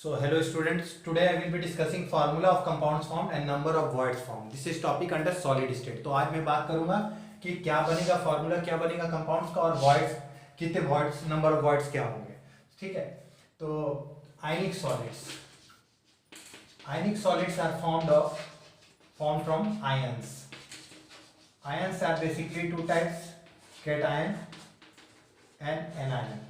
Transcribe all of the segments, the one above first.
So hello students, today I will be discussing formula of compounds formed and number of voids formed. This is topic under solid state. तो आज मैं बात करूंगा कि क्या बनेगा फॉर्मूला, क्या बनेगा कंपाउंड्स का और voids कितने voids, नंबर ऑफ voids क्या होंगे. ठीक है. तो ionic solids are formed from ions. Ions are basically two types, cation and anion.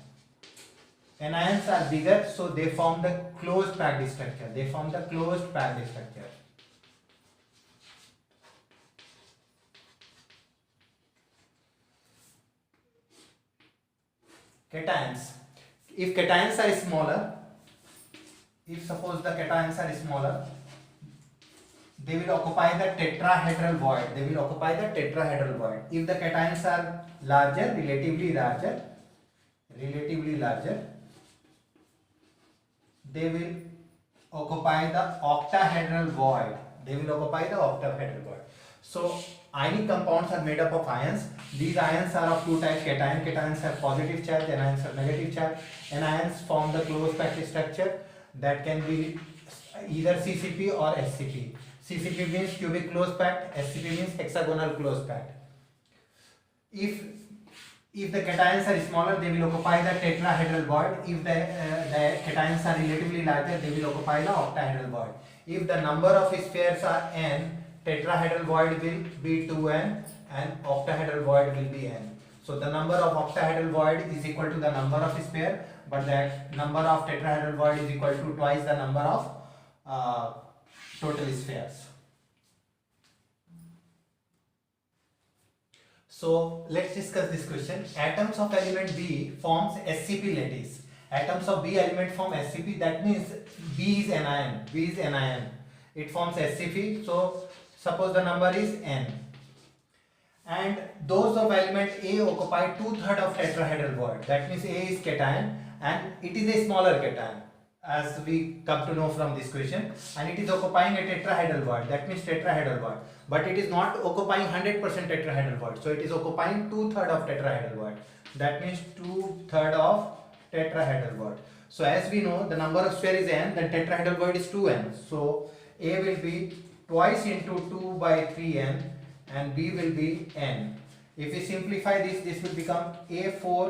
Anions are bigger, so they form the closed packed structure. Cations. If cations are smaller, if suppose the cations are smaller, they will occupy the tetrahedral void. If the cations are larger, relatively larger, they will occupy the octahedral void. So ionic compounds are made up of ions. These ions are of two types, cation. Cations have positive charge, anions have negative charge. Anions form the closed packed structure that can be either CCP or SCP. CCP means cubic closed packed, SCP means hexagonal closed packed. If the cations are smaller, they will occupy the tetrahedral void. If the cations are relatively larger, they will occupy the octahedral void. If the number of spheres are n, tetrahedral void will be 2n and octahedral void will be n. So the number of octahedral void is equal to the number of sphere, but that number of tetrahedral void is equal to twice the number of total spheres. So let's discuss this question. Atoms of element B forms SCP lattice. Atoms of B element form SCP. That means B is anion. It forms SCP. So suppose the number is n. And those of element A occupy 2/3 of tetrahedral void. That means A is cation and it is a smaller cation, as we come to know from this question, and it is occupying a tetrahedral void. That means tetrahedral void, but it is not occupying 100% tetrahedral void, so it is occupying 2/3 of tetrahedral void. That means 2/3 of tetrahedral void. So as we know, the number of sphere is n, then tetrahedral void is 2n. So A will be twice into 2 by 3n and B will be n. If we simplify this, this will become A4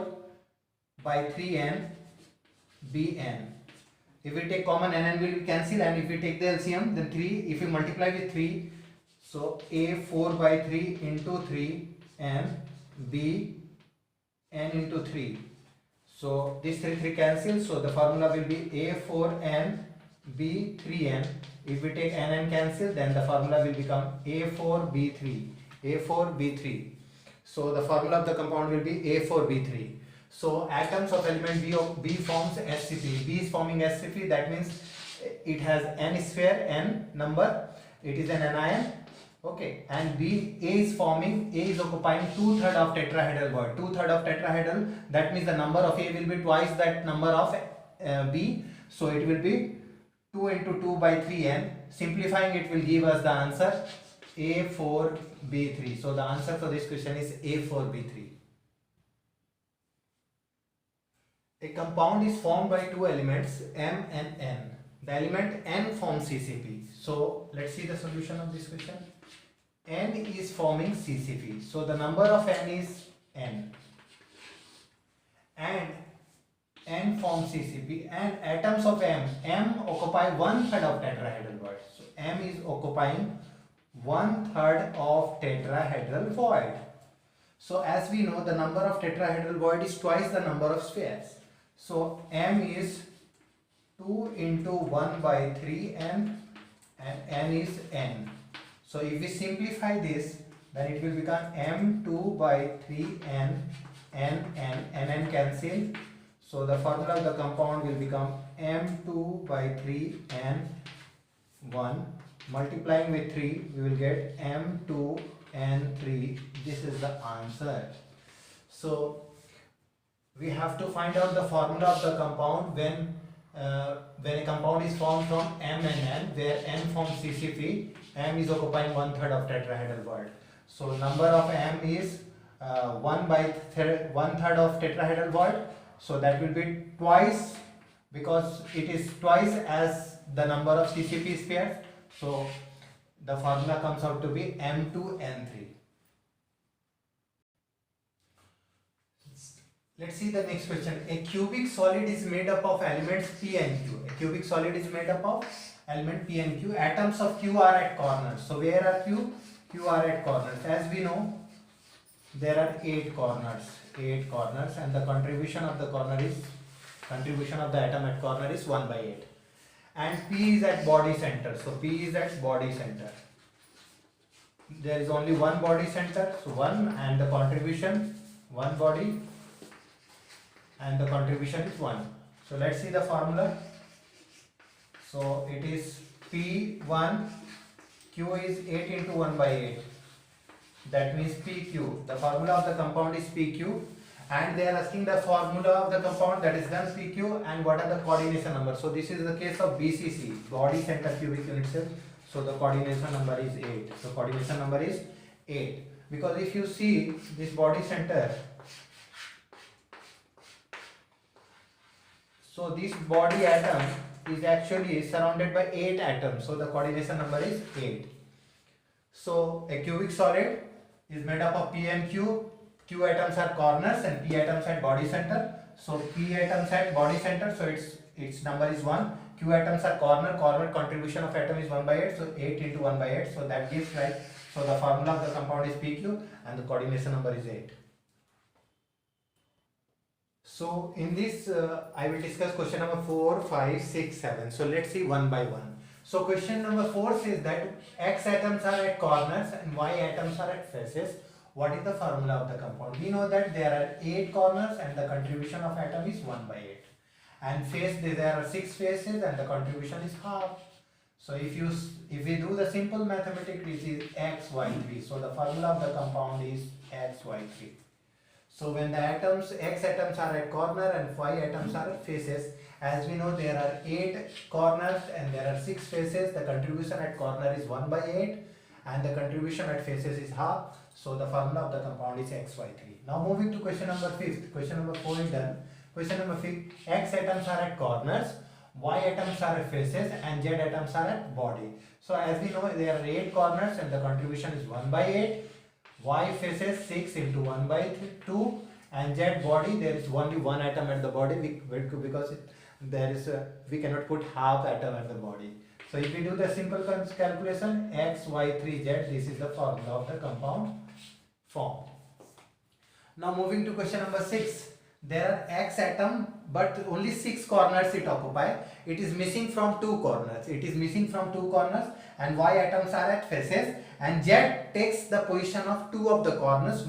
by 3n Bn. If we take common, n will be cancelled, and if we take the LCM, then 3, if we multiply with 3, so A 4 by 3 into 3 and B n into 3. So this 3 cancels, so the formula will be A 4n B 3n. If we take n cancel, then the formula will become A 4 B 3. So the formula of the compound will be A 4 B 3. So atoms of element B forms SCP. B is forming SCP. That means it has n sphere, n number. It is an anion. Okay. And A is occupying 2/3 of tetrahedral void. 2/3 of tetrahedral. That means the number of A will be twice that number of B. So it will be 2 into 2 by 3n. Simplifying it will give us the answer A4B3. So the answer for this question is A4B3. A compound is formed by two elements M and N. The element N forms CCP. So let's see the solution of this question. N is forming CCP. So the number of N is N. And N forms CCP. And atoms of M occupy 1/3 of tetrahedral void. So M is occupying 1/3 of tetrahedral void. So as we know, the number of tetrahedral void is twice the number of spheres. So M is 2 into 1 by 3n and N is n. So if we simplify this, then it will become M2 by 3n n cancel. So the formula of the compound will become M2 by 3n 1. Multiplying with 3, we will get M2 n3. This is the answer. So we have to find out the formula of the compound when a compound is formed from M and N, where N forms CCP. M is occupying 1/3 of tetrahedral void. So number of M is 1/3 of tetrahedral void. So that will be twice because it is twice as the number of CCP pairs. So the formula comes out to be M2N3. Let's see the next question. A cubic solid is made up of elements P and Q. A cubic solid is made up of element P and Q. Atoms of Q are at corners. So where are Q? Q are at corners. As we know, there are 8 corners. 8 corners, and the contribution of the atom at corner is 1 by 8. And P is at body center. So P is at body center. There is only one body center. So 1, and the contribution 1 body, and the contribution is 1. So let's see the formula. So it is P1, Q is 8 into 1 by 8. That means PQ. The formula of the compound is PQ, and they are asking the formula of the compound, that is then PQ, and what are the coordination numbers. So this is the case of BCC, body center cubic unit cell. So the coordination number is 8. So coordination number is 8. Because if you see this body center, so this body atom is actually surrounded by 8 atoms. So the coordination number is 8. So a cubic solid is made up of P and Q. Q atoms are corners and P atoms at body center. So P atoms at body center, so its number is 1. Q atoms are corner contribution of atom is 1 by 8. So 8 into 1 by 8. So that gives right. So the formula of the compound is PQ, and the coordination number is 8. So in this I will discuss question number 4, 5, 6, 7. So let's see one by one. So question number 4 says that X atoms are at corners and Y atoms are at faces. What is the formula of the compound? We know that there are 8 corners and the contribution of atom is 1 by 8. And face, there are 6 faces and the contribution is half. So if we do the simple mathematics, this is XY3. So the formula of the compound is XY3. So when the atoms, X atoms are at corner and Y atoms are at faces, as we know there are 8 corners and there are 6 faces, the contribution at corner is 1 by 8 and the contribution at faces is half. So the formula of the compound is XY3. Now moving to question number 5. Question number 4 is done. Question number 5. X atoms are at corners, Y atoms are at faces and Z atoms are at body. So as we know there are 8 corners and the contribution is 1 by 8. Y faces 6 into 1 by 2, and Z body there is only one atom at the body because we cannot put half atom at the body. So if we do the simple calculation, X, Y, 3, Z, this is the formula of the compound formed. Now moving to question number 6. There are X atom but only 6 corners it occupies. It is missing from 2 corners. And Y atoms are at faces, and Z takes the position of 2 of the corners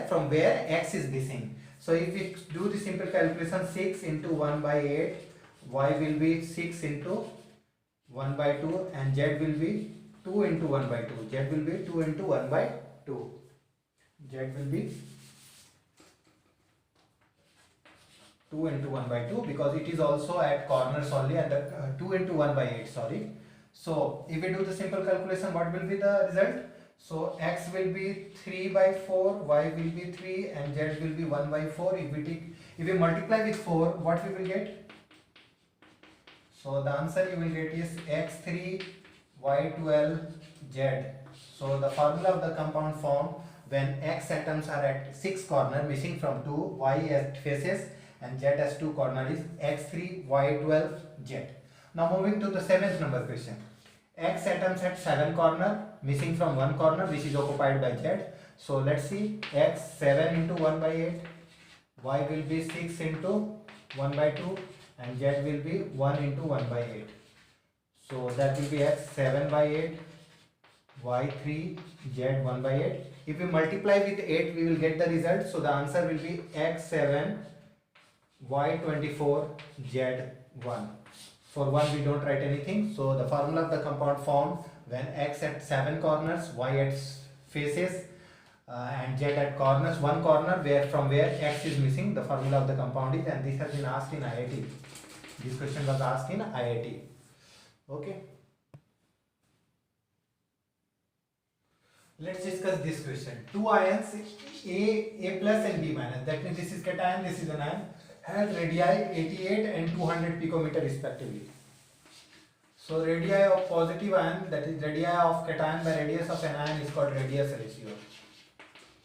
from where X is missing. So if we do the simple calculation, 6 into 1 by 8, Y will be 6 into 1 by 2 and Z will be 2 into 1 by 2. Z will be 2 into 1 by 2. Z will be 2 into 1 by 2 because it is also at corners only, and the 2 into 1 by 8, sorry. So if we do the simple calculation, what will be the result? So X will be 3 by 4, Y will be 3 and Z will be 1 by 4. If we multiply with 4, what we will get? So the answer you will get is X3, Y12, Z. So the formula of the compound formed when X atoms are at 6 corner missing from 2, Y at faces and Z has 2 corner is X3, Y12, Z. Now moving to the 7th number question. X atoms at 7 corner missing from 1 corner which is occupied by Z. So let's see, X 7 into 1 by 8, Y will be 6 into 1 by 2 and Z will be 1 into 1 by 8. So that will be X 7 by 8, Y 3, Z 1 by 8. If we multiply with 8 we will get the result. So the answer will be X 7, Y 24, Z 1. For 1 we don't write anything. So the formula of the compound formed when X at 7 corners, Y at faces and Z at corners, 1 corner from where X is missing, the formula of the compound is, and this has been asked in IIT. This question was asked in IIT. Okay. Let's discuss this question. 2 ions A plus and B minus. That means this is cation, this is an ion, has radii 88 and 200 picometer respectively. So radii of positive ion, that is radii of cation by radius of anion, is called radius ratio.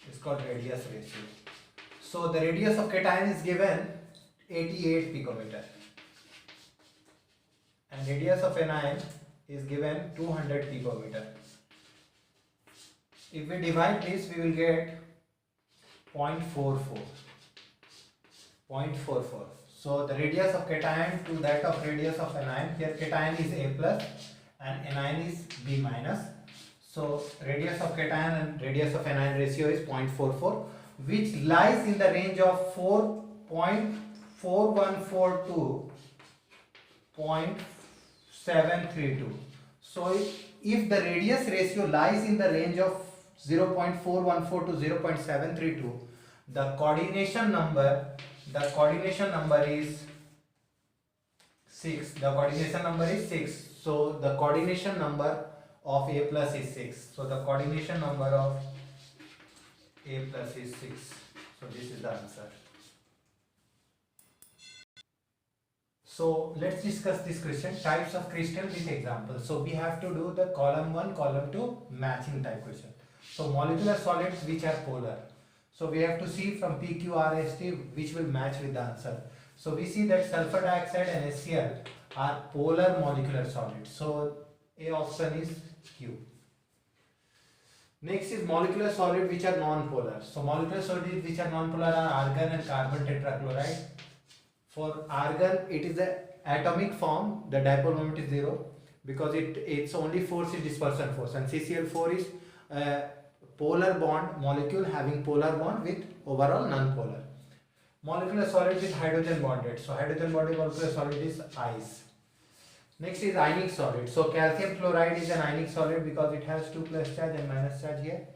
It's called radius ratio. So the radius of cation is given 88 picometer and radius of anion is given 200 picometer. If we divide this, we will get 0.44. 0.44. So the radius of cation to that of radius of anion. Here cation is A plus and anion is B minus. So radius of cation and radius of anion ratio is 0.44, which lies in the range of 4.414 to 0.732. So if the radius ratio lies in the range of 0.414 to 0.732, the coordination number is 6. The coordination number is 6. So the coordination number of A plus is 6. So the coordination number of A plus is 6. So this is the answer. So let's discuss this question, types of crystal with examples. So we have to do the column 1, column 2 matching type question. So molecular solids which are polar. So we have to see from PQRST which will match with the answer. So we see that sulfur dioxide and HCl are polar molecular solids. So A option is Q. Next is molecular solid which are non-polar. So molecular solids which are non-polar are argon and carbon tetrachloride. For argon, it is the atomic form, the dipole moment is 0 because its only force is dispersion force, and CCl4 is polar bond molecule having polar bond with overall non-polar. Molecular solid with hydrogen bonded. So hydrogen bonded molecular solid is ice. Next is ionic solid. So calcium chloride is an ionic solid because it has 2 plus charge and minus charge here.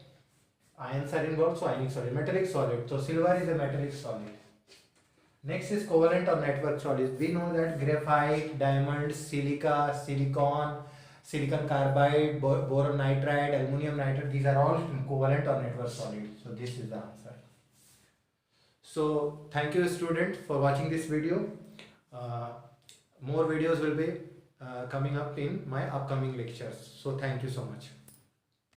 Ions are involved, so ionic solid. Metallic solid. So silver is a metallic solid. Next is covalent or network solids. We know that graphite, diamond, silica, silicon, silicon carbide, boron nitride, aluminum nitride, these are all covalent or network solids. So this is the answer. So thank you student for watching this video. More videos will be coming up in my upcoming lectures. So thank you so much.